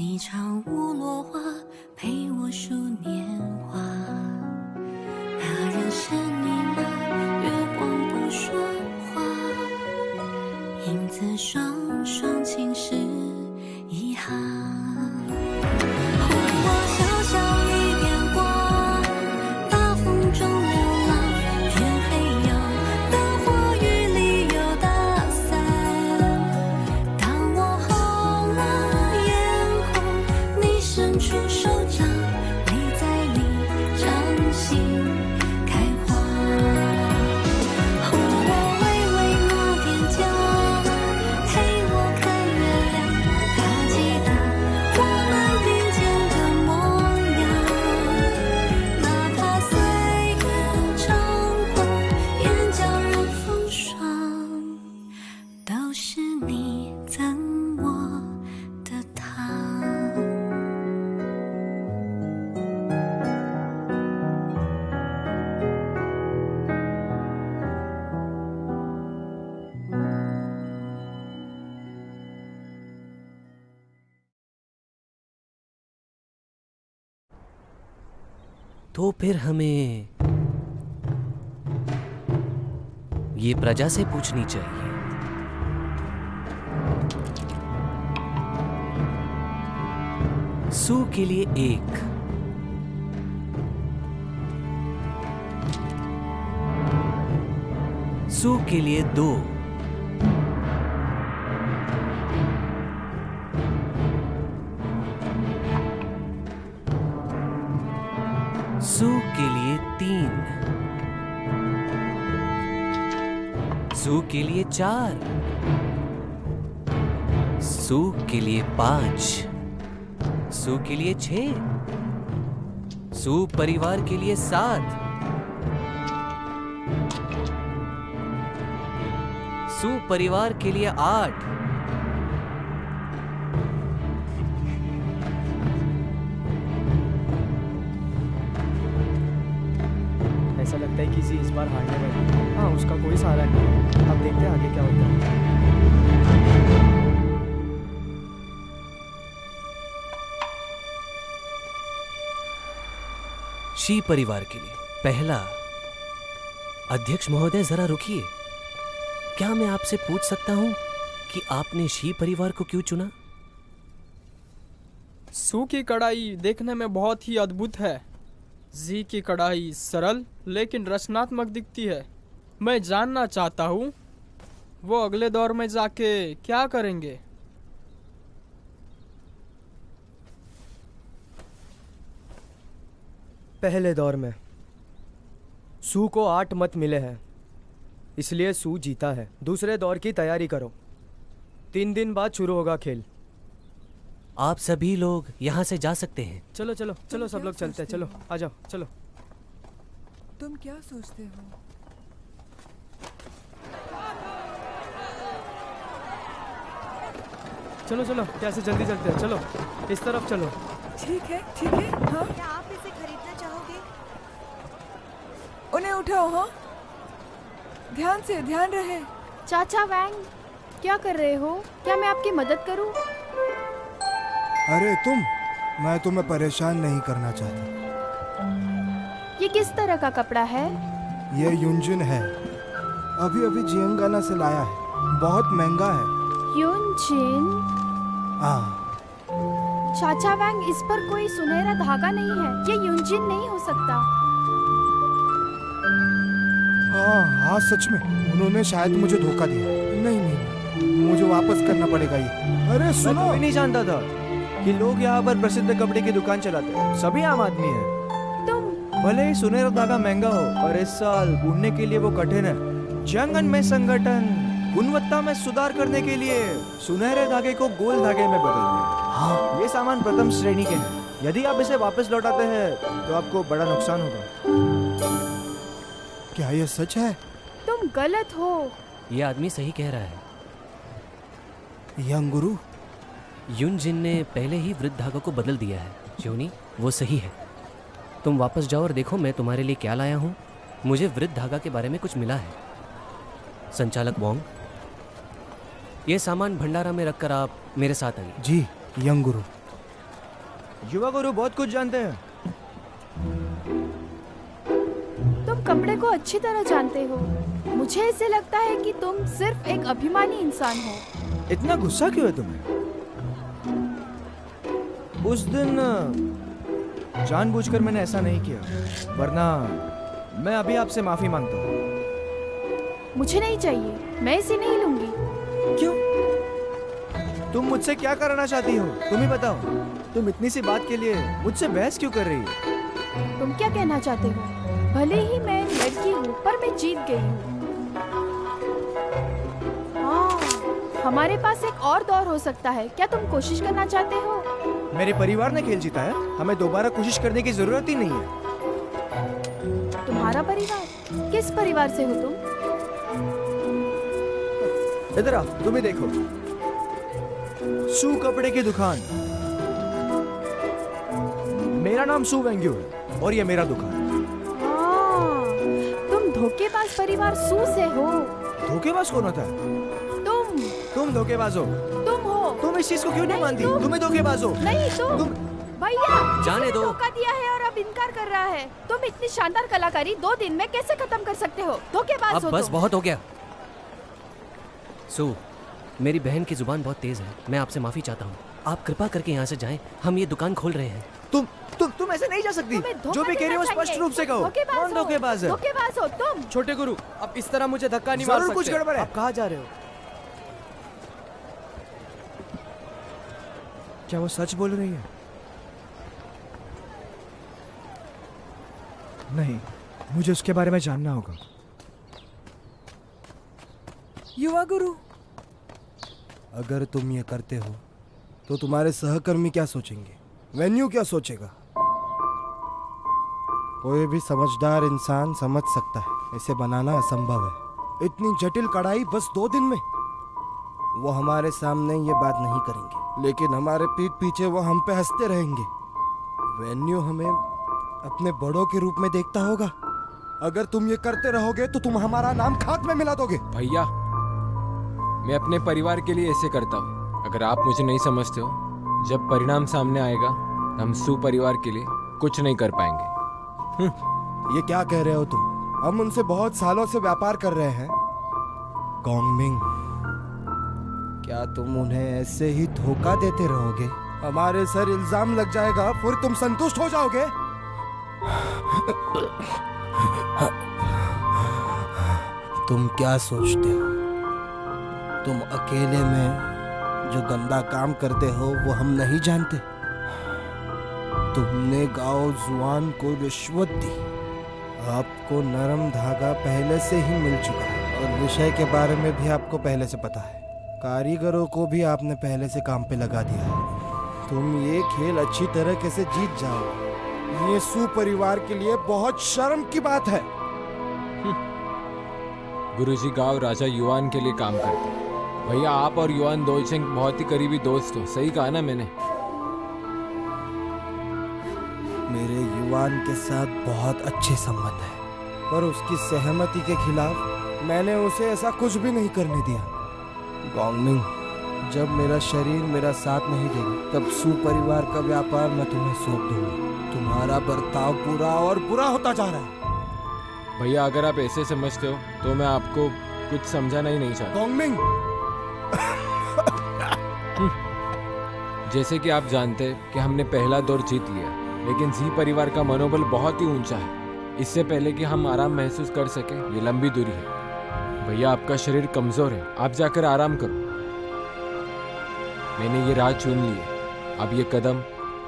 你唱舞落花，陪我数年华。那人是你吗？月光不说话，影子双双侵蚀遗憾。我小小一点光，大风中流浪，天黑有灯火，雨里有打伞。当我红了眼眶，你伸出手掌，泪在你掌心开花。我微微抹点妆，陪我看月亮，它记得我们并肩的模样。哪怕岁月猖狂，眼角染风霜，都是你赠我的糖。तो फिर हमें ये प्रजा से पूछनी चाहिए। सू के लिए 1, सू के लिए 2, सू के लिए 3, सू के लिए 4, सू के लिए 5, सू के लिए 6, सू परिवार के लिए 7, सू परिवार के लिए 8, ऐसा लगता है किसी इस बार हारने वाली। हाँ, उसका कोई सहारा नहीं है। अब देखते हैं आगे क्या होता है। शी परिवार के लिए पहला। अध्यक्ष महोदय, जरा रुकिए। क्या मैं आपसे पूछ सकता हूं कि आपने शी परिवार को क्यों चुना? सू की कढ़ाई देखने में बहुत ही अद्भुत है। जी की कढ़ाई सरल लेकिन रचनात्मक दिखती है। मैं जानना चाहता हूँ वो अगले दौर में जाके क्या करेंगे। पहले दौर में सू को 8 मत मिले हैं, इसलिए सू जीता है। दूसरे दौर की तैयारी करो, 3 दिन बाद शुरू होगा खेल। आप सभी लोग यहाँ से जा सकते हैं। चलो चलो चलो, सब लोग चलते हैं। चलो आ जाओ, चलो। तुम क्या सोचते हो? चलो चलो, कैसे जल्दी चलते हैं। चलो इस तरफ चलो। ठीक है ठीक है। हाँ, क्या आप इसे खरीदना चाहोगे? उन्हें उठाओ। हाँ, ध्यान से, ध्यान रहे। चाचा वैंग, क्या कर रहे हो? क्या मैं आपकी मदद करूं? अरे तुम, मैं तुम्हें परेशान नहीं करना चाहता। ये किस तरह का कपड़ा है? ये युनजिन है, अभी अभी जियंगाना से लाया है, बहुत महंगा है। युनजिन? हाँ। चाचा वैंग, इस पर कोई सुनहरा धागा नहीं है। ये युनजिन नहीं हो सकता। हाँ, सच में उन्होंने शायद मुझे धोखा दिया। नहीं नहीं, मुझे वापस करना पड़ेगा ये। अरे सुनो, मैं नहीं जानता था कि लोग यहाँ पर प्रसिद्ध कपड़े की दुकान चलाते हैं। सभी आम आदमी हैं। भले ही सुनहरा धागा महंगा हो, और इस साल बुनने के लिए वो कठिन है। जंगन में संगठन गुणवत्ता में सुधार करने के लिए सुनहरे धागे को गोल धागे में बदल दिया। हाँ, ये सामान प्रथम श्रेणी के हैं। यदि आप इसे वापस लौटाते हैं तो आपको बड़ा नुकसान होगा। क्या ये सच है? तुम गलत हो। ये आदमी सही कह रहा है। यंग गुरु, युनजिन ने पहले ही वृद्ध धागा को बदल दिया है। श्योनी, वो सही है। तुम वापस जाओ और देखो मैं तुम्हारे लिए क्या लाया हूँ। मुझे वृद्ध धागा के बारे में कुछ मिला है। संचालक वोंग, ये सामान भंडारा में रखकर आप मेरे साथ आइए। जी यंग गुरु। युवा गुरु बहुत कुछ जानते हैं। तुम कपड़े को अच्छी तरह जानते हो। मुझे ऐसे लगता है कि तुम सिर्फ एक अभिमानी इंसान हो। इतना गुस्सा क्यों है तुम्हें? उस दिन जानबूझकर मैंने ऐसा नहीं किया, वरना मैं अभी आपसे माफी मांगता हूँ। मुझे नहीं चाहिए, मैं इसे नहीं लूंगी। क्यों? तुम मुझसे क्या कराना चाहती हो? तुम ही बताओ। तुम इतनी सी बात के लिए मुझसे बहस क्यों कर रही हो? तुम क्या कहना चाहते हो? भले ही मैं लड़की हूँ, पर मैं जीत गई हूँ। हाँ, हमारे पास एक और दौर हो सकता है। क्या तुम कोशिश करना चाहते हो? मेरे परिवार ने खेल जीता है, हमें दोबारा कोशिश करने की जरूरत ही नहीं है। तुम्हारा परिवार? किस परिवार से हो तुम? इधर आओ, तुम ही देखो। सू कपड़े की दुकान। मेरा नाम सू वेंग्यू है और ये मेरा दुकान। हाँ, तुम धोखेबाज परिवार सू से हो। धोखेबाज कौन होता है? तुम धोखेबाज हो। तुम हो। तुम इस चीज को क्यों नहीं मानती? तुम्हें धोखेबाज हो। नहीं तुम भैया जाने दो। धोखा दिया है और अब इनकार कर रहा है। तुम इतनी शानदार कलाकारी 2 दिन में कैसे खत्म कर सकते हो? धोखेबाज हो अब बस तुम। बहुत हो गया। सू, मेरी बहन की जुबान बहुत तेज है। मैं आपसे माफी चाहता हूँ। आप कृपा करके यहाँ से जाएं। हम ये दुकान खोल रहे हैं। तुम ऐसे नहीं जा सकती। जो भी कह रही हो स्पष्ट रूप से कहो। कौन धोखेबाज है? धोखेबाज हो तुम। छोटे गुरु, आप इस तरह मुझे धक्का नहीं मार जरूर सकते। कुछ गड़बड़ है। आप कहाँ जा रहे हो? क्या वो सच बोल रही है? नहीं, मुझे उसके बारे में जानना होगा। युवा गुरु, अगर तुम ये करते हो तो तुम्हारे सहकर्मी क्या सोचेंगे? वेन्यू क्या सोचेगा? कोई भी समझदार इंसान समझ सकता है इसे बनाना असंभव है। इतनी जटिल कढ़ाई बस 2 दिन में। वो हमारे सामने ये बात नहीं करेंगे, लेकिन हमारे पीठ पीछे वो हम पे हंसते रहेंगे। वेन्यू हमें अपने बड़ों के रूप में देखता होगा। अगर तुम ये करते रहोगे तो तुम हमारा नाम खाक में मिला दोगे। भैया, मैं अपने परिवार के लिए ऐसे करता हूँ। अगर आप मुझे नहीं समझते हो, जब परिणाम सामने आएगा हम सू परिवार के लिए कुछ नहीं कर पाएंगे। ये क्या कह रहे हो तुम? हम उनसे बहुत सालों से व्यापार कर रहे हैं। गोंगमिंग, क्या तुम उन्हें ऐसे ही धोखा देते रहोगे? हमारे सर इल्जाम लग जाएगा, फिर तुम संतुष्ट हो जाओगे? तुम क्या सोचते हो? तुम अकेले में जो गंदा काम करते हो वो हम नहीं जानते? तुमने गांव जुआन को रिश्वत दी। आपको नरम धागा पहले से ही मिल चुका है और विषय के बारे में भी आपको पहले से पता है। कारीगरों को भी आपने पहले से काम पे लगा दिया है। तुम ये खेल अच्छी तरह से जीत जाओ। ये सू परिवार के लिए बहुत शर्म की बात है। गुरुजी गांव राजा युआन के लिए काम करते हैं। भैया, आप और युआन दोइचेंग बहुत ही करीबी दोस्त हो। सही कहा ना मैंने? मेरे युआन के साथ बहुत अच्छे संबंध है, पर उसकी सहमति के खिलाफ मैंने उसे ऐसा कुछ भी नहीं करने दिया। गोंगमिंग, जब मेरा शरीर मेरा साथ नहीं देगा तब सू परिवार का व्यापार मैं तुम्हें सौंप दूंगा। तुम्हारा बर्ताव पूरा और बुरा होता जा रहा है। भैया, अगर आप ऐसे समझते हो तो मैं आपको कुछ समझाना ही नहीं चाहता। गोंगमिंग, जैसे कि आप जानते हैं कि हमने पहला दौर जीत लिया, लेकिन जी परिवार का मनोबल बहुत ही ऊंचा है। इससे पहले कि हम आराम महसूस कर सके, ये लंबी दूरी है। भैया, आपका शरीर कमजोर है, आप जाकर आराम करो। मैंने ये राह चुन ली है, अब ये कदम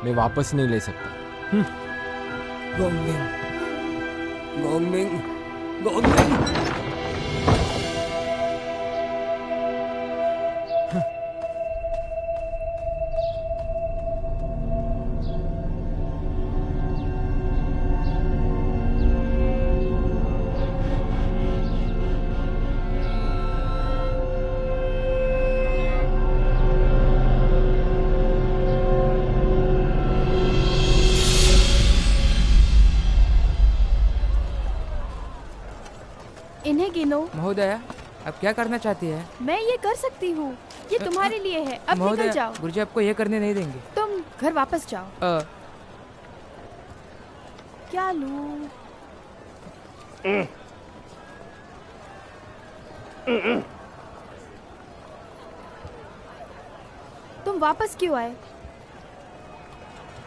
मैं वापस नहीं ले सकता। गोंगमिंग, गोंगमिंग, गोंगमिंग। इन्हें गिनो। महोदया, आप क्या करना चाहती है? मैं ये कर सकती हूँ, ये तुम्हारे लिए है। अब निकल महोदया, जाओ। गुरुजी आपको ये करने नहीं देंगे। तुम घर वापस जाओ। क्या लूं? तुम वापस क्यों आए?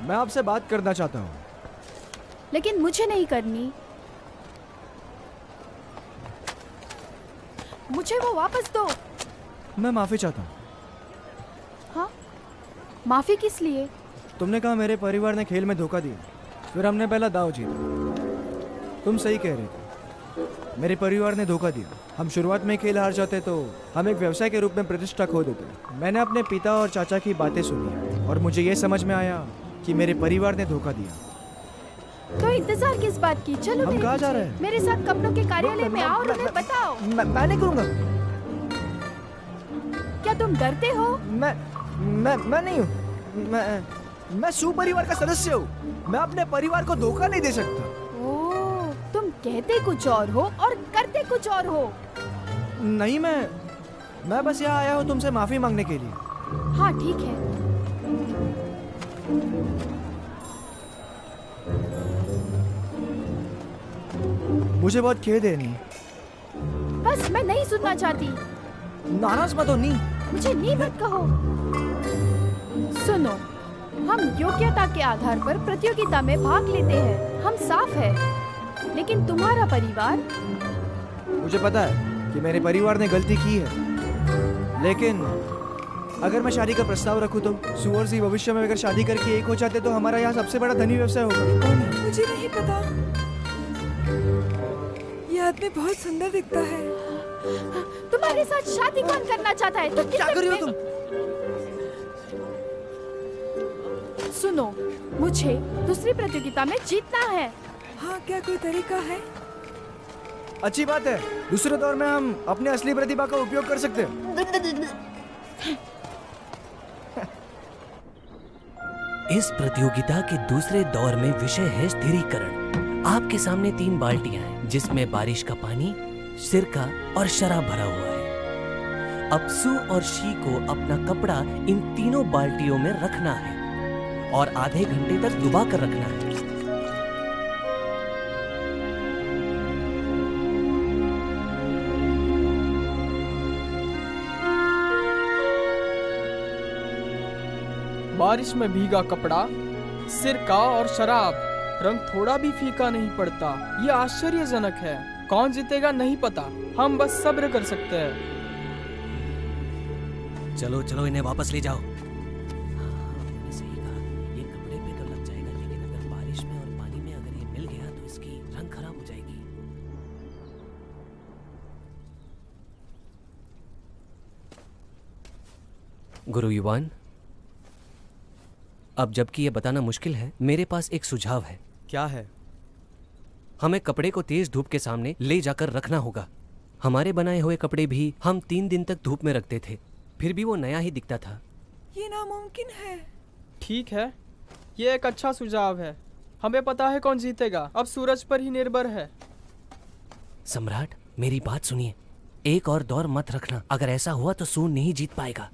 मैं आपसे बात करना चाहता हूँ। लेकिन मुझे नहीं करनी। मुझे वो वापस दो। मैं माफी चाहता हूँ। हाँ? माफी किस लिए? तुमने कहा मेरे परिवार ने खेल में धोखा दिया, फिर हमने पहला दाव जीता। तुम सही कह रहे थे, मेरे परिवार ने धोखा दिया। हम शुरुआत में खेल हार जाते तो हम एक व्यवसाय के रूप में प्रतिष्ठा खो देते। मैंने अपने पिता और चाचा की बातें सुनी और मुझे ये समझ में आया कि मेरे परिवार ने धोखा दिया। तो इंतजार किस बात की? चलो हम कहाँ जा रहे हैं? मेरे साथ कपड़ों के कार्यालय में आओ और उन्हें बताओ। मैं नहीं करूँगा। क्या तुम डरते हो? मैं नहीं हूँ। मैं सू परिवार का सदस्य हूँ। मैं अपने परिवार को धोखा नहीं दे सकता। ओह, तुम कहते कुछ और हो और करते कुछ और हो। नहीं, मैं बस यहाँ आया हूँ तुमसे माफी मांगने के लिए। हाँ ठीक है। मुझे बहुत खेद है। नहीं, बस मैं नहीं सुनना चाहती। नाराज मत हो। नहीं, मुझे नहीं मत कहो। सुनो, हम योग्यता के आधार पर प्रतियोगिता में भाग लेते हैं। हम साफ है। लेकिन तुम्हारा परिवार? मुझे पता है कि मेरे परिवार ने गलती की है, लेकिन अगर मैं शादी का प्रस्ताव रखूं तो सुअर जी भविष्य में अगर शादी करके एक हो जाते तो हमारा यहाँ सबसे बड़ा धनी व्यवसाय होगा। मुझे नहीं पता। ये आदमी बहुत सुंदर दिखता है। तुम्हारे साथ शादी कौन करना चाहता है? तुम क्या कर रही हो तुम? सुनो, मुझे दूसरी प्रतियोगिता में जीतना है। हाँ, क्या कोई तरीका है? अच्छी बात है। दूसरे दौर में हम अपने असली प्रतिभा का उपयोग कर सकते हैं। इस प्रतियोगिता के दूसरे दौर में विषय है स्थिरीकरण। आपके सामने 3 बाल्टियां हैं जिसमें बारिश का पानी, सिरका और शराब भरा हुआ है। अब सू और शी को अपना कपड़ा इन तीनों बाल्टियों में रखना है और आधे घंटे तक डुबा कर रखना है। बारिश में भीगा कपड़ा, सिरका और शराब, रंग थोड़ा भी फीका नहीं पड़ता। ये आश्चर्यजनक है। कौन जीतेगा नहीं पता। हम बस सब्र कर सकते हैं। चलो चलो, इन्हें वापस ले जाओ। मैंने सही कहा, ये कपड़े पे तो लग जाएगा, लेकिन अगर बारिश में और पानी में अगर ये मिल गया तो इसकी रंग खराब हो जाएगी। गुरु युवान, अब जबकि ये बताना मुश्किल है, मेरे पास एक सुझाव है। क्या है? हमें कपड़े को तेज धूप के सामने ले जाकर रखना होगा। हमारे बनाए हुए कपड़े भी हम 3 दिन तक धूप में रखते थे, फिर भी वो नया ही दिखता था। ये नामुमकिन है। ठीक है, ये एक अच्छा सुझाव है। हमें पता है कौन जीतेगा। अब सूरज पर ही निर्भर है। सम्राट, मेरी बात सुनिए। एक और दौर मत रखना। अगर ऐसा हुआ तो सून नहीं जीत पाएगा।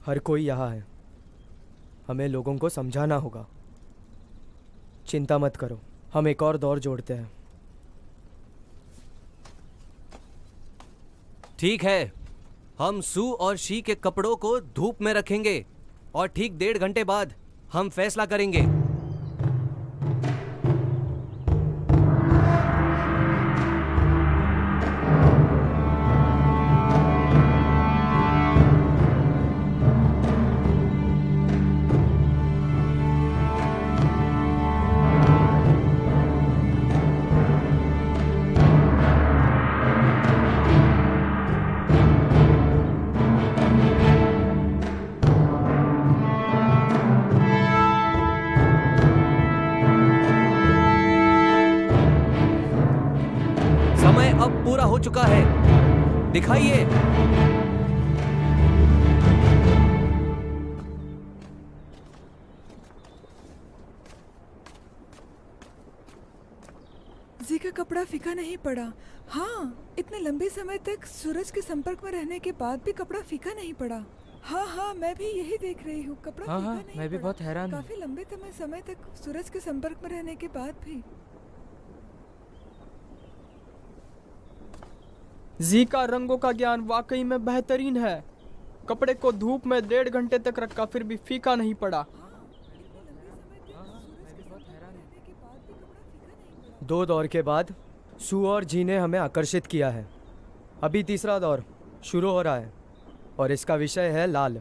हर कोई यहाँ है। हमें लोगों को समझाना होगा। चिंता मत करो, हम एक और दौर जोड़ते हैं। ठीक है, हम सू और शी के कपड़ों को धूप में रखेंगे और ठीक 1.5 घंटे बाद हम फैसला करेंगे। अब पूरा हो चुका है, दिखाइए। जी का कपड़ा फीका नहीं पड़ा। हाँ, इतने लंबे समय तक सूरज के संपर्क में रहने के बाद भी कपड़ा फीका नहीं पड़ा। हाँ हाँ, मैं भी यही देख रही हूँ। कपड़ा हाँ, फीका हाँ, नहीं मैं भी पड़ा। बहुत हैरान हूँ। काफी लंबे समय तक सूरज के संपर्क में रहने के बाद भी। जी का रंगों का ज्ञान वाकई में बेहतरीन है। कपड़े को धूप में 1.5 घंटे तक रखा फिर भी फीका नहीं पड़ा। 2 दौर के बाद सू और जी ने हमें आकर्षित किया है। अभी तीसरा दौर शुरू हो रहा है और इसका विषय है लाल।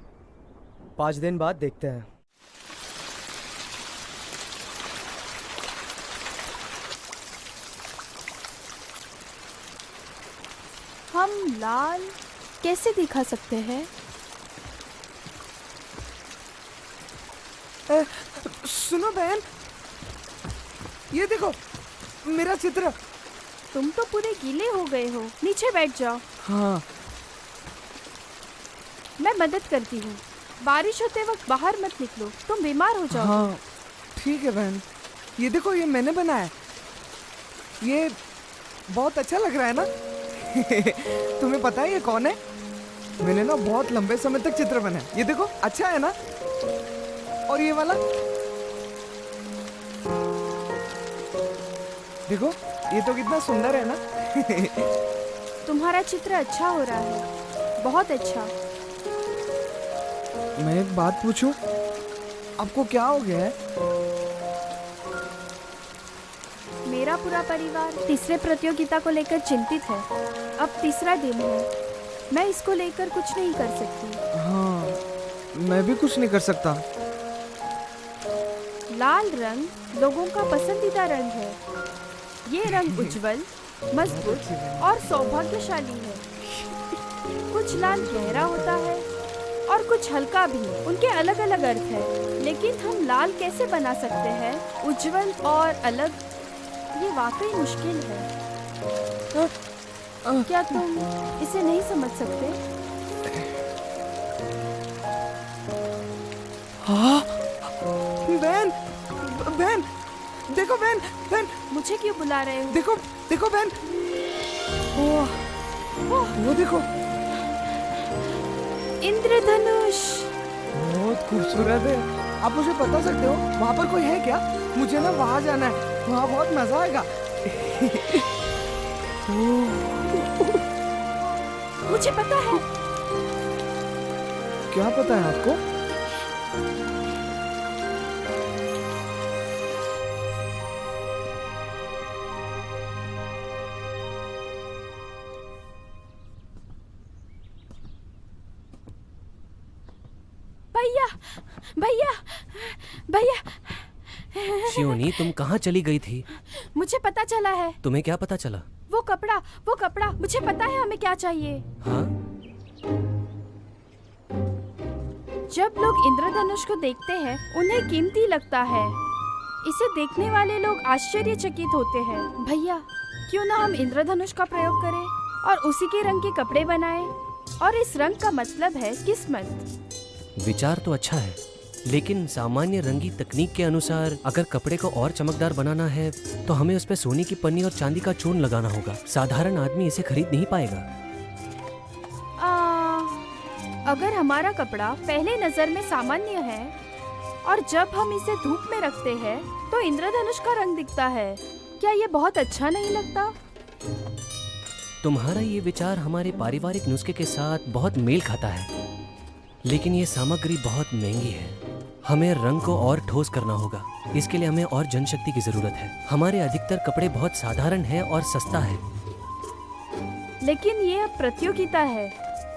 5 दिन बाद देखते हैं। हम लाल कैसे दिखा सकते हैं? सुनो बहन, ये देखो मेरा चित्र। तुम तो पूरे गीले हो गए हो। नीचे बैठ जाओ। हाँ। मैं मदद करती हूँ। बारिश होते वक्त बाहर मत निकलो, तुम बीमार हो जाओगे। हाँ ठीक है बहन। ये देखो, ये मैंने बनाया। ये बहुत अच्छा लग रहा है ना? तुम्हें पता है ये कौन है? मैंने ना बहुत लंबे समय तक चित्र बनाया। ये देखो, अच्छा है ना? और ये वाला देखो, ये तो कितना सुंदर है ना? तुम्हारा चित्र अच्छा हो रहा है, बहुत अच्छा। मैं एक बात पूछूं? आपको क्या हो गया है? मेरा पूरा परिवार तीसरे प्रतियोगिता को लेकर चिंतित है। अब तीसरा दिन है, मैं इसको लेकर कुछ नहीं कर सकती। हाँ, मैं भी कुछ नहीं कर सकता। लाल रंग लोगों का पसंदीदा रंग है। ये रंग उज्जवल, मजबूत और सौभाग्यशाली है। कुछ लाल गहरा होता है और कुछ हल्का भी। उनके अलग अलग अर्थ है, लेकिन हम लाल कैसे बना सकते हैं उज्जवल और अलग? ये वाकई मुश्किल है। क्या तुम इसे नहीं समझ सकते? हाँ बहन, बहन देखो, बहन बहन मुझे क्यों बुला रहे हो? देखो देखो बहन, वो देखो, इंद्रधनुष। बहुत खूबसूरत है। आप मुझे बता सकते हो वहाँ पर कोई है क्या? मुझे ना वहाँ जाना है, वहाँ बहुत मजा आएगा। मुझे पता है। क्या पता है आपको? भैया, भैया, भैया। शियोनी, तुम कहाँ चली गई थी? मुझे पता चला है। तुम्हें क्या पता चला? वो कपड़ा, मुझे पता है हमें क्या चाहिए। हाँ? जब लोग इंद्रधनुष को देखते हैं, उन्हें कीमती लगता है। इसे देखने वाले लोग आश्चर्यचकित होते हैं। भैया, क्यों ना हम इंद्रधनुष का प्रयोग करें और उसी के रंग के कपड़े बनाएं? और इस रंग का मतलब है किस्मत। विचार तो अच्छा है, लेकिन सामान्य रंगी तकनीक के अनुसार अगर कपड़े को और चमकदार बनाना है तो हमें उस पर सोने की पन्नी और चांदी का चूर्ण लगाना होगा। साधारण आदमी इसे खरीद नहीं पाएगा। अगर हमारा कपड़ा पहले नजर में सामान्य है और जब हम इसे धूप में रखते हैं तो इंद्रधनुष का रंग दिखता है, क्या ये बहुत अच्छा नहीं लगता? तुम्हारा ये विचार हमारे पारिवारिक नुस्खे के साथ बहुत मेल खाता है, लेकिन ये सामग्री बहुत महंगी है। हमें रंग को और ठोस करना होगा। इसके लिए हमें और जनशक्ति की जरूरत है। हमारे अधिकतर कपड़े बहुत साधारण हैं और सस्ता है। लेकिन ये अब प्रतियोगिता है,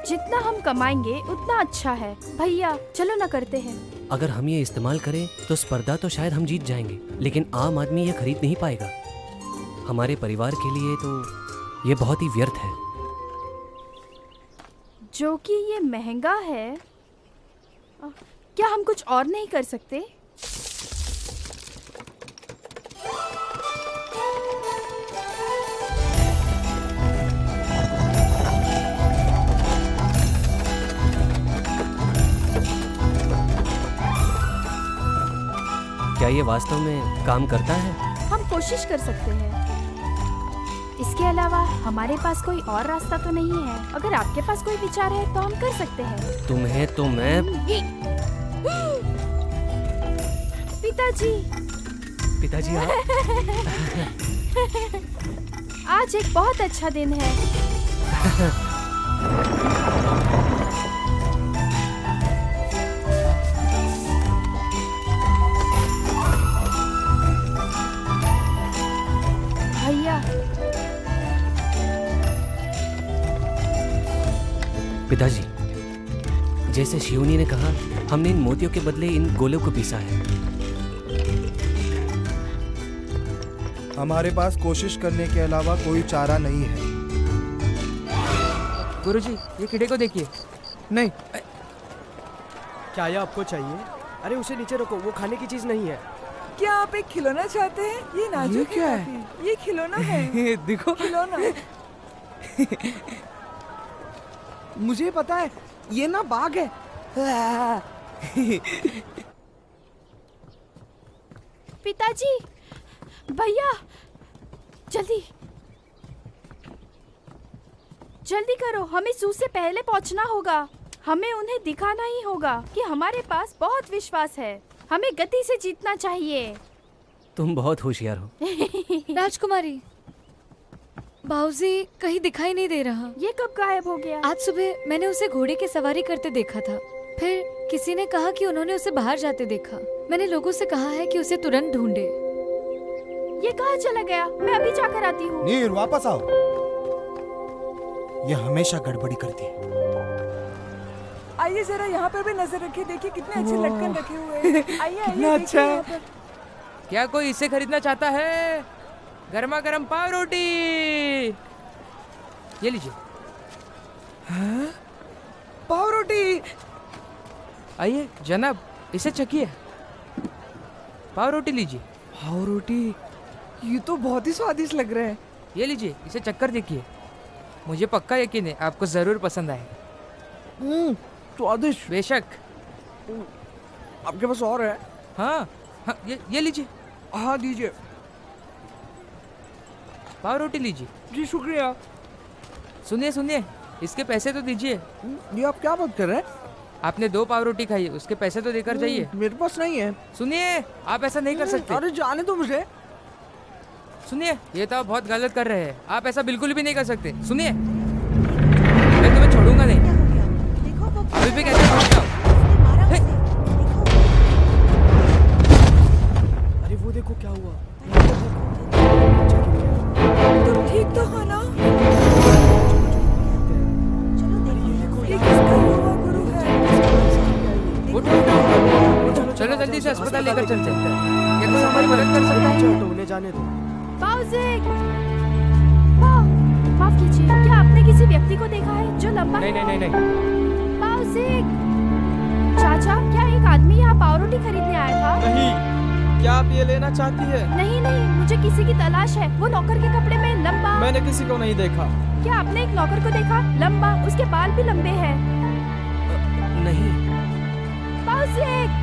जितना हम कमाएंगे उतना अच्छा है। भैया, चलो ना करते हैं। अगर हम ये इस्तेमाल करें तो स्पर्धा तो शायद हम जीत जाएंगे, लेकिन आम आदमी ये खरीद नहीं पाएगा। हमारे परिवार के लिए तो ये बहुत ही व्यर्थ है। जो कि ये महंगा है। क्या हम कुछ और नहीं कर सकते? क्या ये वास्तव में काम करता है? हम कोशिश कर सकते हैं। इसके अलावा हमारे पास कोई और रास्ता तो नहीं है। अगर आपके पास कोई विचार है तो हम कर सकते हैं। तुम्हें तो मैं पिताजी। पिताजी आप आज एक बहुत अच्छा दिन है। भैया। पिताजी, जैसे शिवनी ने कहा, हमने इन मोतियों के बदले इन गोलों को पीसा है। हमारे पास कोशिश करने के अलावा कोई चारा नहीं है। गुरुजी, ये कीड़े को देखिए। नहीं। क्या ये आपको चाहिए? अरे उसे नीचे रखो, वो खाने की चीज नहीं है। क्या आप एक खिलौना चाहते हैं? ये नाजुक क्या है? काफी। ये खिलौना है। देखो खिलौना। मुझे पता है, ये ना बाघ है। पिताजी, भैया, जल्दी जल्दी करो, हमें जू से पहले पहुंचना होगा। हमें उन्हें दिखाना ही होगा कि हमारे पास बहुत विश्वास है। हमें गति से जीतना चाहिए। तुम बहुत होशियार हो। राजकुमारी, बाऊजी कहीं दिखाई नहीं दे रहा। ये कब गायब हो गया? आज सुबह मैंने उसे घोड़े की सवारी करते देखा था। फिर किसी ने कहा कि उन्होंने उसे बाहर जाते देखा। मैंने लोगों से कहा है कि उसे तुरंत ढूंढे। ये कहाँ चला गया? मैं अभी जाकर आती हूँ। नीर, वापस आओ। ये हमेशा गड़बड़ी करती है। आइए जरा यहाँ पर भी नजर रखिए, देखिए कितने अच्छे लटकन रखे हुए हैं। आइए कितना आइए, अच्छा देखिए है। यहाँ पर। क्या कोई इसे खरीदना चाहता है? गर्मा गर्म पाव रोटी। ये लीजिए। पाव रोटी। आइए जनाब, इसे चखिए। पाव रोटी लीजिए। पाव रोटी, ये तो बहुत ही स्वादिष्ट लग रहा है। ये लीजिए, इसे चक्कर देखिए। मुझे पक्का यकीन है आपको जरूर पसंद आएगा। स्वादिष्ट। बेशक। आपके पास और है? हाँ हाँ, ये लीजिए। हाँ दीजिए। पाव रोटी लीजिए। जी शुक्रिया। सुनिए सुनिए, इसके पैसे तो दीजिए। ये आप क्या बात कर रहे हैं? आपने 2 पाव रोटी खाई, उसके पैसे तो देकर जाइए। मेरे पास नहीं है। सुनिए, आप ऐसा नहीं कर सकते। अरे जाने दो मुझे। सुनिए, ये तो आप बहुत गलत कर रहे हैं। आप ऐसा बिल्कुल भी नहीं कर सकते। सुनिए, मैं तुम्हें छोड़ूंगा नहीं। अभी भी कहते हैं। अरे वो देखो क्या हुआ। तुम ठीक तो हो ना? ये किसका युवा गुरु है? उठो, चलो जल्दी से अस्पताल लेकर चलते हैं। क्या कोई हमारी मदद कर सकता है? तो उन्हें जाने दो। बाउजिक! माफ कीजिए, क्या आपने किसी व्यक्ति को देखा है जो लंबा नहीं नहीं नहीं नहीं। बाउजिक! चाचा, क्या एक आदमी यहाँ पाव रोटी खरीदने आया था? नहीं। क्या आप ये लेना चाहती है? नहीं नहीं, मुझे किसी की तलाश है। वो नौकर के कपड़े में लंबा। मैंने किसी को नहीं देखा। क्या आपने एक नौकर को देखा? लंबा, उसके बाल भी लंबे हैं। नहीं। बाउजिक!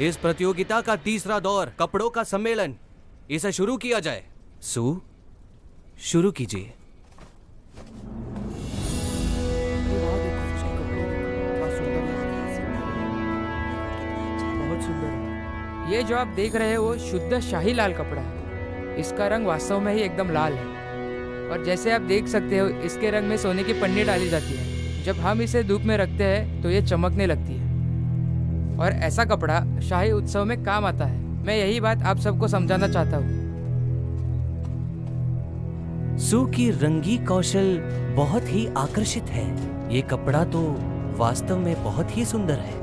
इस प्रतियोगिता का तीसरा दौर कपड़ों का सम्मेलन, इसे शुरू किया जाए। सू, शुरू कीजिए। बहुत सुंदर है। ये जो आप देख रहे हैं वो शुद्ध शाही लाल कपड़ा है। इसका रंग वास्तव में ही एकदम लाल है। और जैसे आप देख सकते हो, इसके रंग में सोने की पन्नी डाली जाती है। जब हम इसे धूप में रखते हैं तो ये चमकने लगती है। और ऐसा कपड़ा शाही उत्सव में काम आता है। मैं यही बात आप सबको समझाना चाहता हूँ। सू की रंगी कौशल बहुत ही आकर्षित है। ये कपड़ा तो वास्तव में बहुत ही सुंदर है।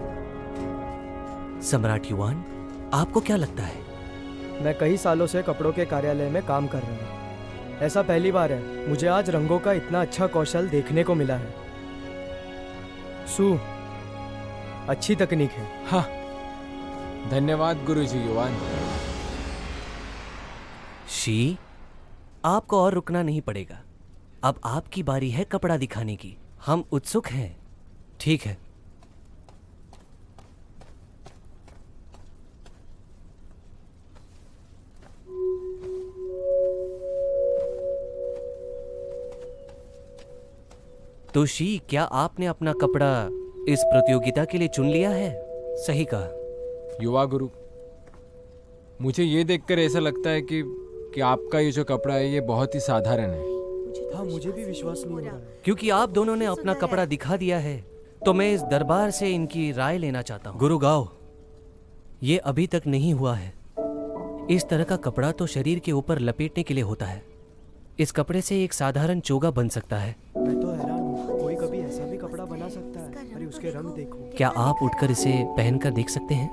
सम्राट युवान, आपको क्या लगता है? मैं कई सालों से कपड़ों के कार्यालय में काम कर रहा हूँ। ऐसा पहली बार है मुझे आज रंगों का इतना अच्छा कौशल देखने को मिला है। सू, अच्छी तकनीक है। हाँ, धन्यवाद गुरुजी युवान। शी, आपको और रुकना नहीं पड़ेगा। अब आपकी बारी है कपड़ा दिखाने की। हम उत्सुक हैं। ठीक है। तो शी, क्या आपने अपना कपड़ा इस प्रतियोगिता के लिए चुन लिया है? सही कहा। युवा गुरु, मुझे ये देखकर ऐसा लगता है कि आपका ये जो कपड़ा है ये बहुत ही साधारण है। हाँ, मुझे भी विश्वास नहीं हो रहा है। क्योंकि आप दोनों ने अपना कपड़ा दिखा दिया है, तो मैं इस दरबार से इनकी राय लेना चाहता हूँ। गुरु गाओ, ये अभी तक नहीं हुआ है। इस तरह का कपड़ा तो शरीर के ऊपर लपेटने के लिए होता है। इस कपड़े से एक साधारण चोगा बन सकता है। मैं तो हैरान हूँ, कोई कभी ऐसा भी कपड़ा बना सकता है? अरे उसके रंग देखो। क्या आप उठकर इसे पहनकर देख सकते हैं?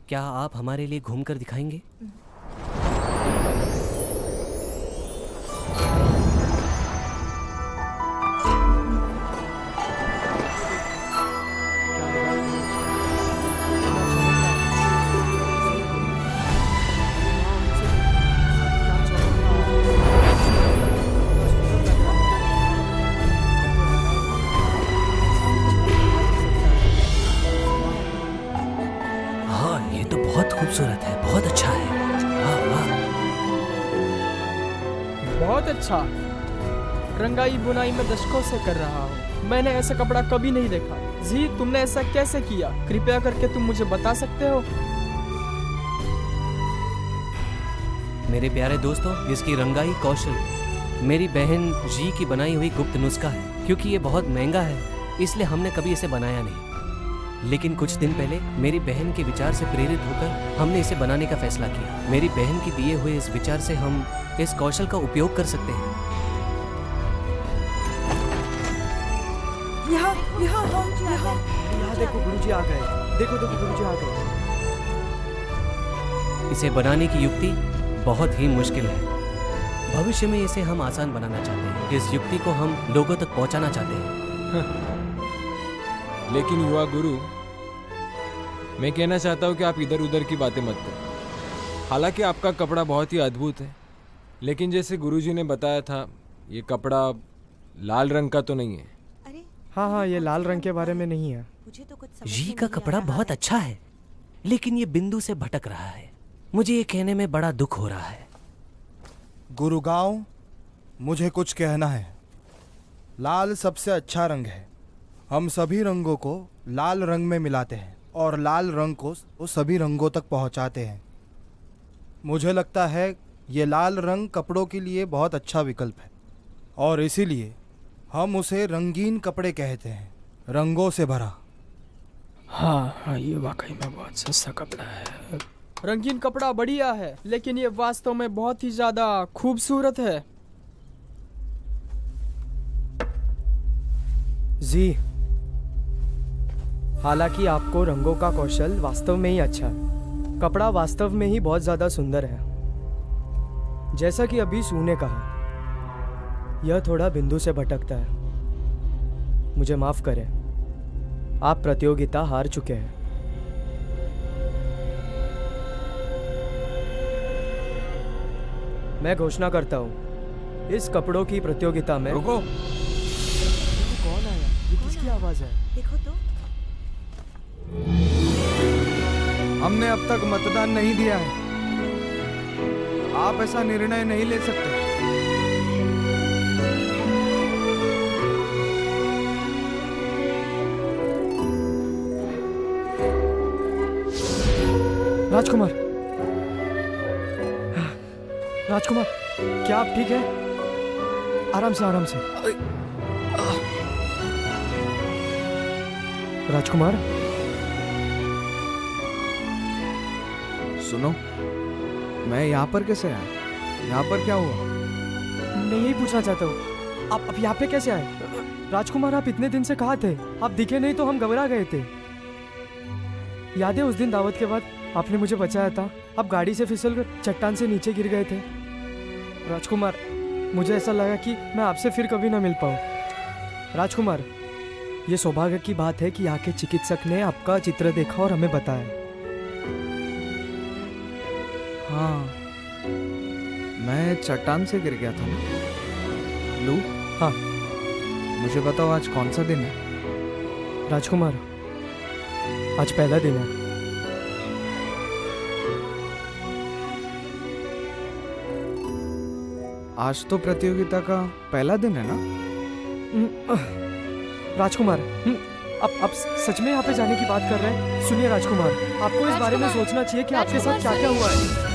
क्या आप हमारे लिए घूमकर दिखाएंगे? खूबसूरत है, बहुत अच्छा है। वाह वाह, बहुत अच्छा। रंगाई बुनाई में दशकों से कर रहा हूँ। मैंने ऐसा कपड़ा कभी नहीं देखा। जी, तुमने ऐसा कैसे किया? कृपया करके तुम मुझे बता सकते हो? मेरे प्यारे दोस्तों, इसकी रंगाई कौशल मेरी बहन जी की बनाई हुई गुप्त नुस्खा है। क्योंकि ये बहुत महंगा है, इसलिए हमने कभी इसे बनाया नहीं। लेकिन कुछ दिन पहले मेरी बहन के विचार से प्रेरित होकर हमने इसे बनाने का फैसला किया। मेरी बहन के दिए हुए इस विचार से हम इस कौशल का उपयोग कर सकते हैं। यहाँ देखो गुरुजी आ गए। देखो गुरुजी आ गए। इसे बनाने की युक्ति बहुत ही मुश्किल है। भविष्य में इसे हम आसान बनाना चाहते हैं। इस युक्ति को हम लोगों तक पहुंचाना चाहते हैं। लेकिन युवा गुरु, मैं कहना चाहता हूँ कि आप इधर उधर की बातें मत करो। हालांकि आपका कपड़ा बहुत ही अद्भुत है, लेकिन जैसे गुरुजी ने बताया था, ये कपड़ा लाल रंग का तो नहीं है। हाँ, ये लाल रंग के बारे में नहीं है। जी का कपड़ा बहुत अच्छा है, लेकिन ये बिंदु से भटक रहा है। मुझे ये कहने में बड़ा दुख हो रहा है। गुरुगांव, मुझे कुछ कहना है। लाल सबसे अच्छा रंग है। हम सभी रंगों को लाल रंग में मिलाते हैं और लाल रंग को वो सभी रंगों तक पहुंचाते हैं। मुझे लगता है ये लाल रंग कपड़ों के लिए बहुत अच्छा विकल्प है और इसीलिए हम उसे रंगीन कपड़े कहते हैं, रंगों से भरा। हाँ, ये वाकई में बहुत सस्ता कपड़ा है। रंगीन कपड़ा बढ़िया है, लेकिन ये वास्तव में बहुत ही ज्यादा खूबसूरत है। जी, हालांकि आपको रंगों का कौशल वास्तव में ही अच्छा है। कपड़ा वास्तव में ही बहुत ज़्यादा सुंदर है। जैसा कि अभी सू ने कहा, यह थोड़ा बिंदु से भटकता है। मुझे माफ़ करें, आप प्रतियोगिता हार चुके हैं। मैं घोषणा करता हूँ, इस कपड़ों की प्रतियोगिता में। रुको, कौन आया? ये किसकी आवाज़ है? देखो तो। हमने अब तक मतदान नहीं दिया है। आप ऐसा निर्णय नहीं ले सकते। राजकुमार, राजकुमार, क्या आप ठीक हैं? आराम से, आराम से। राजकुमार, सुनो, मैं यहाँ पर कैसे आया? यहाँ पर क्या हुआ? मैं यही पूछना चाहता हूँ, आप यहाँ पे कैसे आए? राजकुमार, आप इतने दिन से कहाँ थे? आप दिखे नहीं तो हम घबरा गए थे। याद है उस दिन दावत के बाद आपने मुझे बचाया था। आप गाड़ी से फिसल कर चट्टान से नीचे गिर गए थे। राजकुमार, मुझे ऐसा लगा कि मैं आपसे फिर कभी ना मिल पाऊँ। राजकुमार, ये सौभाग्य की बात है कि यहाँ के चिकित्सक ने आपका चित्र देखा और हमें बताया। हाँ, मैं चट्टान से गिर गया था ना। लू? हाँ। मुझे बताओ आज कौन सा दिन है? राजकुमार, आज पहला दिन है। आज तो प्रतियोगिता का पहला दिन है ना? राजकुमार, आप सच में यहाँ पे जाने की बात कर रहे हैं? सुनिए राजकुमार, आपको इस बारे में सोचना चाहिए कि आपके साथ क्या क्या हुआ है।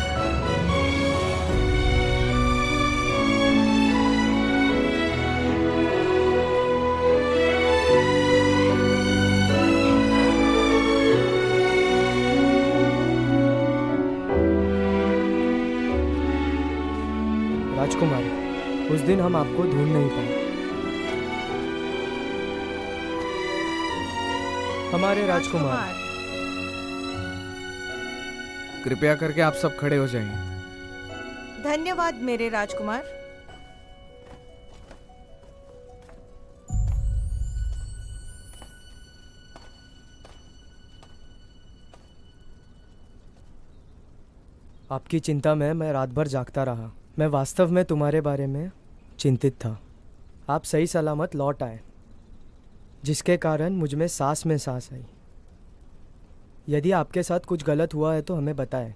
राजकुमार, उस दिन हम आपको ढूंढ नहीं पाए। हमारे राजकुमार, कृपया करके आप सब खड़े हो जाइए। धन्यवाद मेरे राजकुमार। आपकी चिंता में मैं रात भर जागता रहा। मैं वास्तव में तुम्हारे बारे में चिंतित था। आप सही सलामत लौट आए, जिसके कारण मुझ में सांस आई। यदि आपके साथ कुछ गलत हुआ है तो हमें बताएं।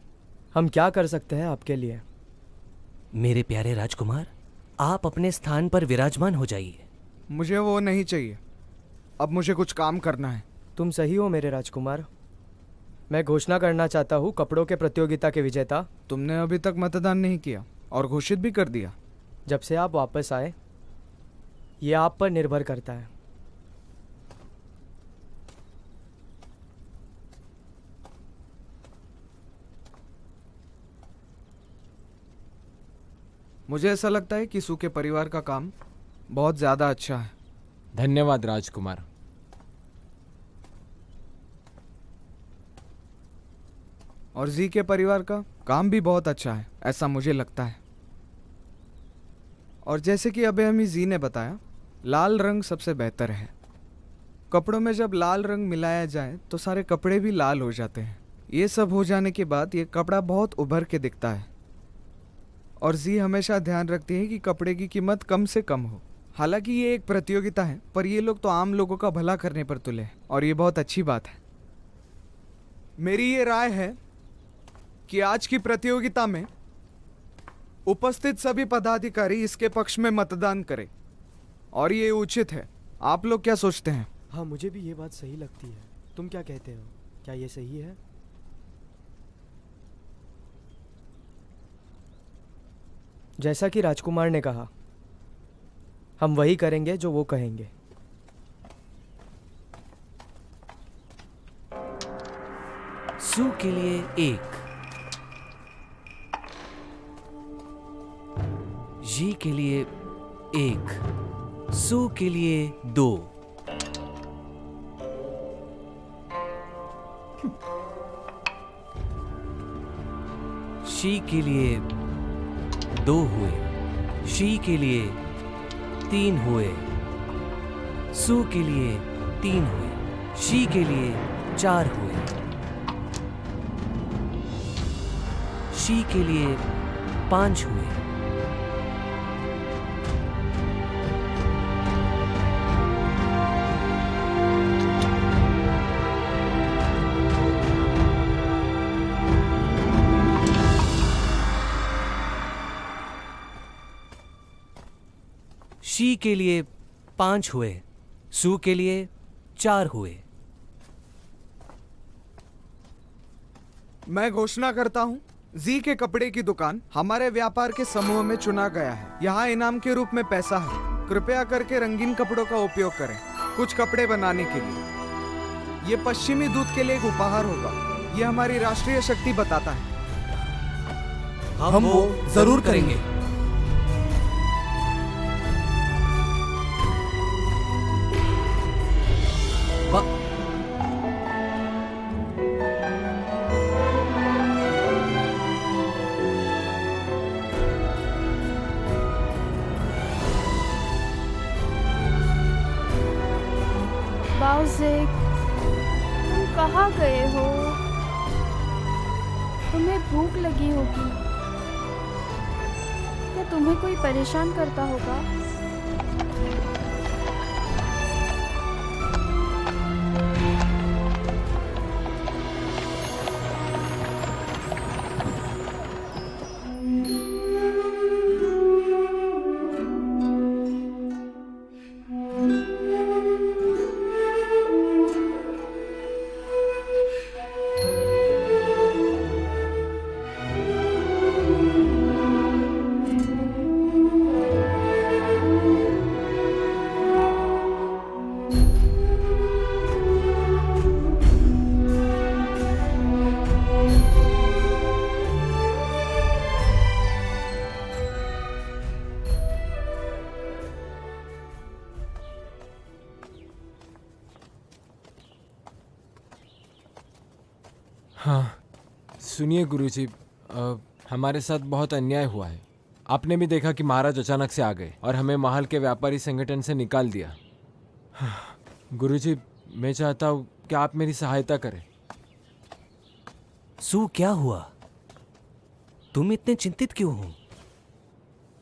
हम क्या कर सकते हैं आपके लिए? मेरे प्यारे राजकुमार, आप अपने स्थान पर विराजमान हो जाइए। मुझे वो नहीं चाहिए। अब मुझे कुछ काम करना है। तुम सही हो मेरे राजकुमार। मैं घोषणा करना चाहता हूँ कपड़ों के प्रतियोगिता के विजेता। तुमने अभी तक मतदान नहीं किया और घोषित भी कर दिया। जब से आप वापस आए, ये आप पर निर्भर करता है। मुझे ऐसा लगता है कि सू के परिवार का काम बहुत ज्यादा अच्छा है। धन्यवाद राजकुमार। और जी के परिवार का काम भी बहुत अच्छा है, ऐसा मुझे लगता है। और जैसे कि अभी हमें जी ने बताया, लाल रंग सबसे बेहतर है। कपड़ों में जब लाल रंग मिलाया जाए तो सारे कपड़े भी लाल हो जाते हैं। ये सब हो जाने के बाद ये कपड़ा बहुत उभर के दिखता है। और जी हमेशा ध्यान रखती है कि कपड़े की कीमत कम से कम हो। हालांकि ये एक प्रतियोगिता है, पर ये लोग तो आम लोगों का भला करने पर तुले हैं और ये बहुत अच्छी बात है। मेरी ये राय है कि आज की प्रतियोगिता में उपस्थित सभी पदाधिकारी इसके पक्ष में मतदान करें और ये उचित है। आप लोग क्या सोचते हैं? हाँ, मुझे भी ये बात सही लगती है। तुम क्या कहते हो? क्या ये सही है? जैसा कि राजकुमार ने कहा, हम वही करेंगे जो वो कहेंगे। सू के लिए 1, जी के लिए 1, सू के लिए 2, शी के लिए 2 हुए, शी के लिए 3 हुए, सू के लिए 3 हुए, शी के लिए 4 हुए, शी के लिए 5 हुए, शी के लिए 5 हुए, सू के लिए 4 हुए। मैं घोषणा करता हूँ, जी के कपड़े की दुकान हमारे व्यापार के समूह में चुना गया है। यहाँ इनाम के रूप में पैसा है। कृपया करके रंगीन कपड़ों का उपयोग करें कुछ कपड़े बनाने के लिए। ये पश्चिमी दूत के लिए एक उपहार होगा। ये हमारी राष्ट्रीय शक्ति बताता है। हम वो जरूर करेंगे। ताओज़ेक, तुम कहाँ गए हो? तुम्हें भूख लगी होगी। क्या तुम्हें कोई परेशान करता होगा? हाँ, सुनिए गुरुजी, हमारे साथ बहुत अन्याय हुआ है। आपने भी देखा कि महाराज अचानक से आ गए और हमें महल के व्यापारी संगठन से निकाल दिया। गुरुजी, मैं चाहता हूँ कि आप मेरी सहायता करें। सू, क्या हुआ? तुम इतने चिंतित क्यों हो?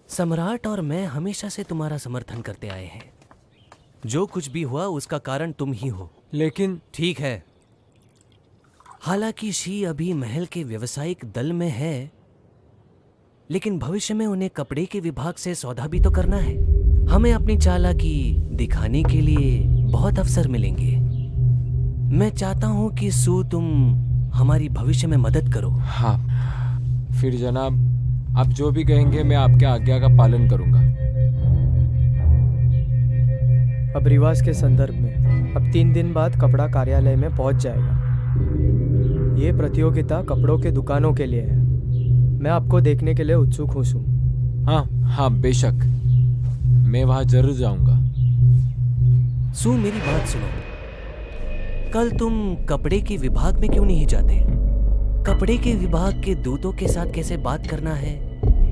सम्राट और मैं हमेशा से तुम्हारा समर्थन करते आए हैं। जो कुछ भी हुआ उसका कारण तुम ही हो। लेकिन ठीक है, हालांकि शी अभी महल के व्यवसायिक दल में है, लेकिन भविष्य में उन्हें कपड़े के विभाग से सौदा भी तो करना है। हमें अपनी चालाकी दिखाने के लिए बहुत अवसर मिलेंगे। मैं चाहता हूं कि सू, तुम हमारी भविष्य में मदद करो। हाँ, फिर जनाब, आप जो भी कहेंगे मैं आपके आज्ञा का पालन करूंगा। अब रिवाज के संदर्भ में अब 3 दिन बाद कपड़ा कार्यालय में पहुंच जाएगा। ये प्रतियोगिता कपड़ों के दुकानों के लिए है। मैं आपको देखने के लिए उत्सुक हूँ। हाँ हाँ, बेशक, मैं वहां जरूर जाऊंगा। सू, मेरी बात सुनो। कल तुम कपड़े के विभाग में क्यों नहीं जाते? कपड़े के विभाग के दूतों के साथ कैसे बात करना है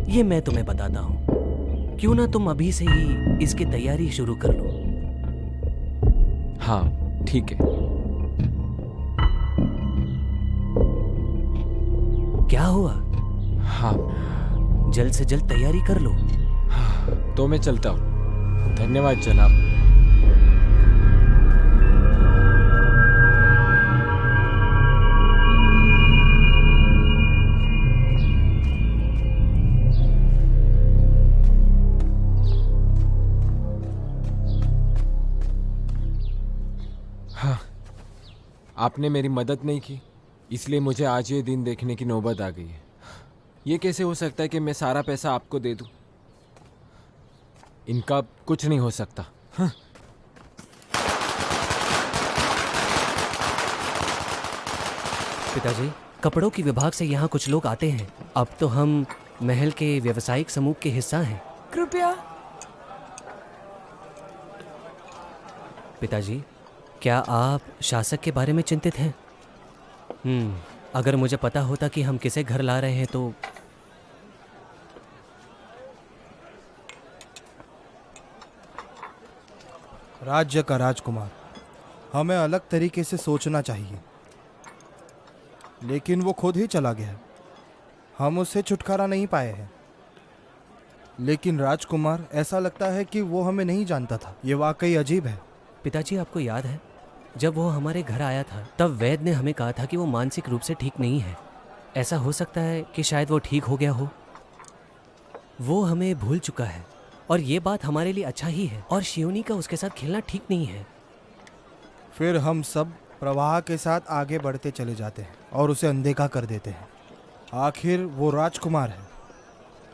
ये मैं तुम्हें बताता हूँ। क्यों ना तुम अभी से ही इसकी तैयारी शुरू कर लो। हाँ, ठीक है। क्या हुआ? हाँ, जल्द से जल्द तैयारी कर लो। तो मैं चलता हूँ। धन्यवाद जनाब। हाँ, आपने मेरी मदद नहीं की, इसलिए मुझे आज ये दिन देखने की नौबत आ गई है। ये कैसे हो सकता है कि मैं सारा पैसा आपको दे दूं? इनका कुछ नहीं हो सकता। हाँ। पिताजी, कपड़ों की विभाग से यहाँ कुछ लोग आते हैं। अब तो हम महल के व्यवसायिक समूह के हिस्सा हैं। कृपया। पिताजी, क्या आप शासक के बारे में चिंतित हैं? अगर मुझे पता होता कि हम किसे घर ला रहे हैं तो। राज्य का राजकुमार, हमें अलग तरीके से सोचना चाहिए, लेकिन वो खुद ही चला गया। हम उससे छुटकारा नहीं पाए हैं। लेकिन राजकुमार, ऐसा लगता है कि वो हमें नहीं जानता था। ये वाकई अजीब है। पिताजी, आपको याद है जब वो हमारे घर आया था तब वैद्य ने हमें कहा था कि वो मानसिक रूप से ठीक नहीं है। ऐसा हो सकता है कि शायद वो ठीक हो गया हो। वो हमें भूल चुका है और ये बात हमारे लिए अच्छा ही है। और शियोनी का उसके साथ खेलना ठीक नहीं है। फिर हम सब प्रवाह के साथ आगे बढ़ते चले जाते हैं और उसे अनदेखा कर देते हैं। आखिर वो राजकुमार है।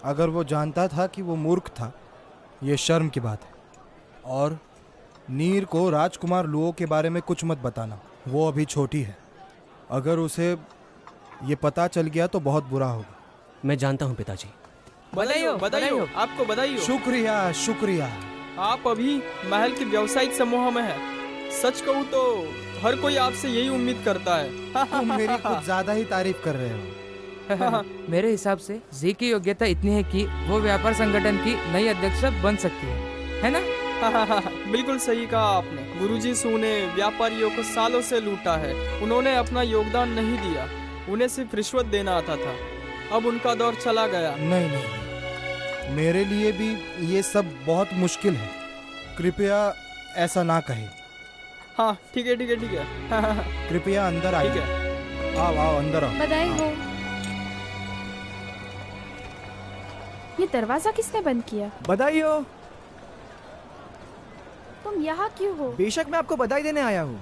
अगर वो जानता था कि वो मूर्ख था, ये शर्म की बात है। और नीर को राजकुमार लुओ के बारे में कुछ मत बताना, वो अभी छोटी है। अगर उसे ये पता चल गया तो बहुत बुरा होगा। मैं जानता हूँ पिताजी। बधाई हो, बधाई हो, आपको बधाई हो। शुक्रिया शुक्रिया। आप अभी महल के व्यावसायिक समूह में हैं। सच कहूँ तो हर कोई आपसे यही उम्मीद करता है। तुम मेरी कुछ ज्यादा ही तारीफ कर रहे हो। मेरे हिसाब से जी की योग्यता इतनी है कि वो व्यापार संगठन की नई अध्यक्ष बन सकती है ना? बिल्कुल सही कहा आपने। गुरुजी सू ने व्यापारियों को सालों से लूटा है। उन्होंने अपना योगदान नहीं दिया, उन्हें सिर्फ रिश्वत देना आता था। अब उनका दौर चला गया। नहीं नहीं, मेरे लिए भी ये सब बहुत मुश्किल है। कृपया ऐसा ना कहे। हाँ ठीक है ठीक है ठीक है। कृपया अंदर आइए। ठीक है। आओ आओ अंदर आओ। बधाई हो। ये दरवाजा किसने बंद किया? बधाई हो। तुम यहाँ क्यों हो? बेशक मैं आपको बधाई देने आया हूँ।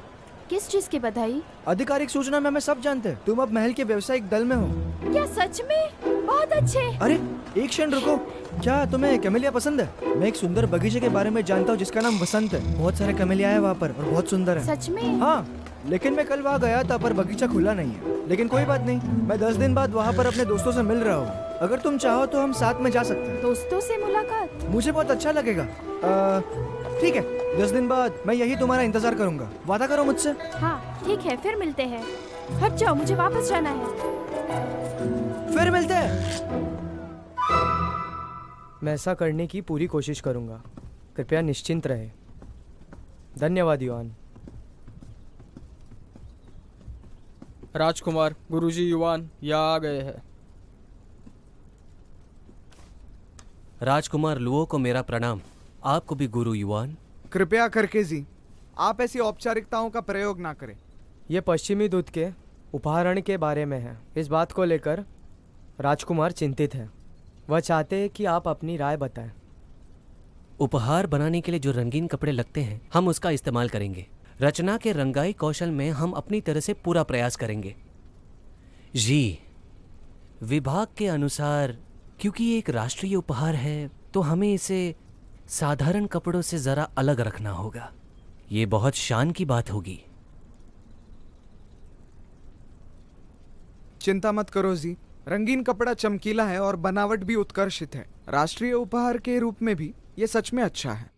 किस चीज की बधाई? आधिकारिक सूचना में हमें सब जानते हैं। तुम अब महल के व्यवसायिक दल में हो। क्या सच में? बहुत अच्छे। अरे एक क्षण रुको, क्या तुम्हें कैमेलिया पसंद है? मैं एक सुंदर बगीचे के बारे में जानता हूँ जिसका नाम वसंत है। बहुत सारे कैमेलिया है वहाँ पर और बहुत सुंदर है। सच में? हाँ, लेकिन मैं कल वहाँ गया था पर बगीचा खुला नहीं है। लेकिन कोई बात नहीं, मैं 10 दिन बाद वहाँ पर अपने दोस्तों से मिल रहा हूँ। अगर तुम चाहो तो हम साथ में जा सकते हैं। दोस्तों से मुलाकात? मुझे बहुत अच्छा लगेगा। ठीक है, 10 दिन बाद मैं यही तुम्हारा इंतजार करूंगा। वादा करो मुझसे। हाँ ठीक है, फिर मिलते हैं। हट जाओ, मुझे वापस जाना है। फिर मिलते हैं। मैं ऐसा करने की पूरी कोशिश करूंगा। कृपया निश्चिंत रहे। धन्यवाद युवान। राजकुमार, गुरुजी युवान यहाँ आ गए हैं। राजकुमार लुओ को मेरा प्रणाम। आपको भी गुरु युवान। कृपया करके जी, आप ऐसी औपचारिकताओं का प्रयोग ना करें। ये पश्चिमी दूत के उपहारण के बारे में है। इस बात को लेकर राजकुमार चिंतित है। वह चाहते हैं कि आप अपनी राय बताएं। उपहार बनाने के लिए जो रंगीन कपड़े लगते हैं, हम उसका इस्तेमाल करेंगे। रचना के रंगाई कौशल में हम अपनी तरह से पूरा प्रयास करेंगे। जी, विभाग के अनुसार क्योंकि ये एक राष्ट्रीय उपहार है तो हमें इसे साधारण कपड़ों से जरा अलग रखना होगा। ये बहुत शान की बात होगी। चिंता मत करो जी, रंगीन कपड़ा चमकीला है और बनावट भी उत्कर्षित है। राष्ट्रीय उपहार के रूप में भी ये सच में अच्छा है।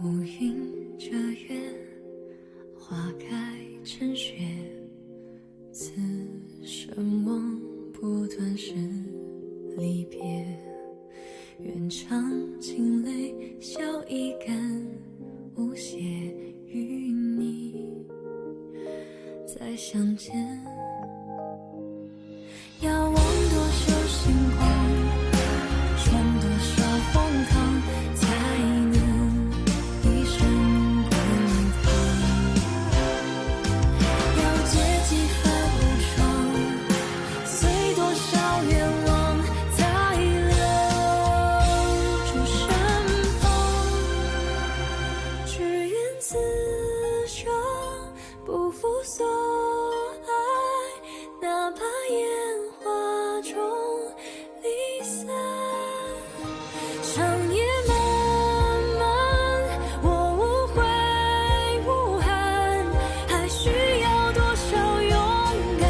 乌云遮月，花开成雪。此生望不断是离别。愿尝尽泪，笑一干，无邪与你再相见。遥望多少星光，穿多少荒唐，才能一生滚烫。要借几番无双，随多少愿望，才留住身旁。只愿此生不负所爱，哪怕烟花中离散。长夜漫漫，我无悔无憾，还需要多少勇敢，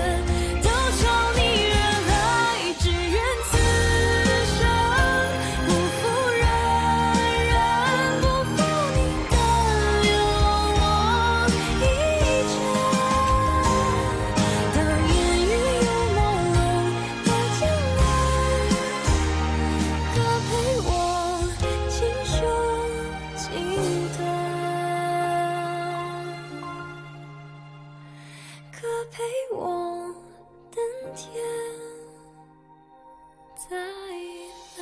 都朝你热爱。只愿此生不负人人，不负你的流望一场。当烟雨又朦胧的将来，可陪我锦绣锦短，可陪我等天再蓝。